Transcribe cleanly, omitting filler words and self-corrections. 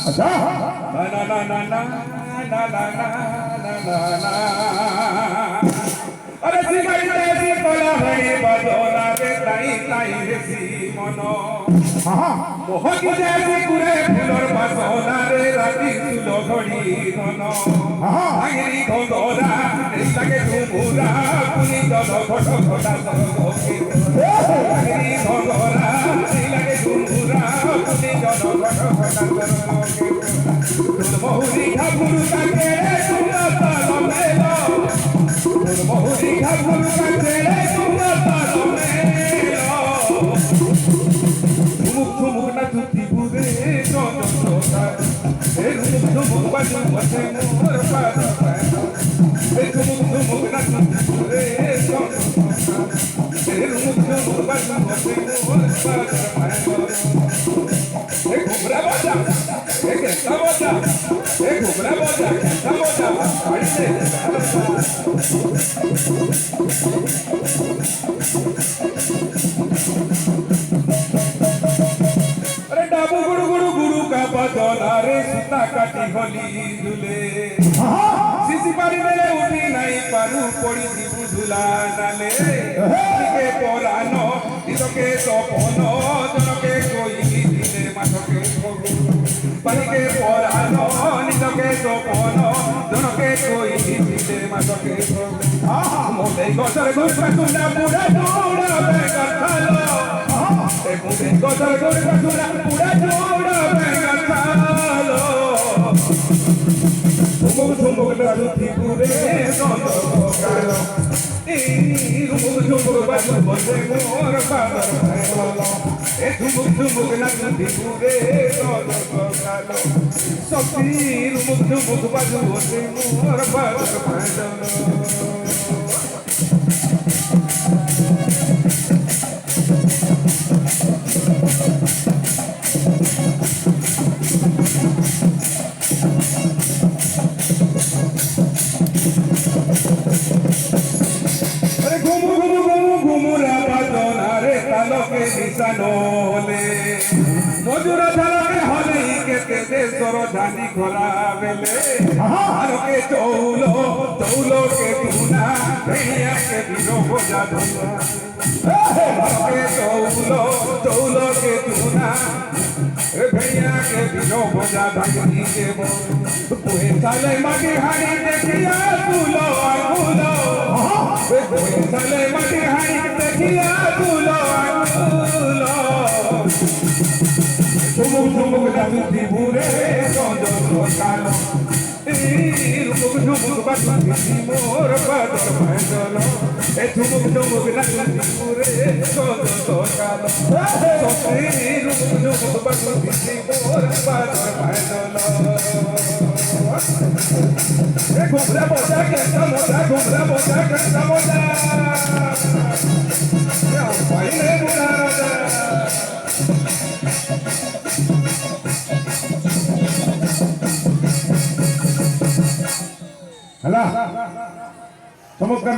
अच्छा ना ना ना ना ना ना ना ना ना अरे सिगाई तेरी कोला भरी बजोला रे ताई ताई सी मनो मोहकी जैसी कुरे फुलर बसोला रे राती सुलो घड़ी मनो आंगरी घोड़ा नहीं लगे घुमुरा पुनी जलो घोटो घोटा सरोके आंगरी घोड़ा नहीं लगे घुमुरा पुनी जलो घोटो घोटा सरोके मोहरी ठाकुर का तेरे सुनता लमेलो मोहरी ठाकुर का तेरे सुनता लमेलो झुमुक झुमुक ना झुकी बुरे जोन जोता ए झुमुक झुमुक बाजू मचे मोर पाद ए झुमुक झुमुक ना झुकी बुरे जोन जोता ए झुमुक झुमुक बाजू मचे मोर पाद ए घुमरा बजा ए कैसा बजा ए घुमरा बजा कैसा बजा पड़ते अरे डाबू गुरु गुरु गुरु का बजोला रे सीता काटी होली झूले सीसी पारी मेरे उठी नहीं पारू पड़ी थी बुझुला डाले के पोरानो इतके सपनो जनके कोई दिले माथके पारी के पोरानो नितके सपनो जनके कोई दिले माथके मोटे गसर गुर पसुना पूरा जोड़ा बेकर खालो ए मोटे गसर गुर पसुना पूरा जोड़ा बेकर खालो झुमुक झुमुक नाचुती पूरे सोनो कालो ए झुमुक झुमुक बाजू बजे मोर पादर भालो ए झुमुक झुमुक नाचुती पूरे सोनो कालो सखी झुमुक झुमुक बाजू बजे मोर पादर भालो अरे घुमु घुमु घुमु घुमुरा बाजना रे तालो के निशानो होले मजुरा झाला के होले के देशर धानी घोरा बेले हारो के चौलो चौलो के धुना भैया के बिनो बोझा धुना हारो के चौलो चौलो के धुना भैया के बिनो बोझा धनी के बो कोई साले माटी हानी देखिया तुलो आगुलो कोई साले माटी हानी देखिया तुलो आगुलो झुमुक झुमुक नाचुती बुरे सोनो कालो झुमुक झुमुक बाजूती मोर पादर भांजलो ए झुमुक झुमुक नाचुती बुरे सोनो कालो झुमुक झुमुक बाजूती मोर पादर भांजलो ए घुमरा बोझा कैसा मोजा घुमरा बोझा कैसा मोजा भाई रे बुरा राजा हला चमत्कार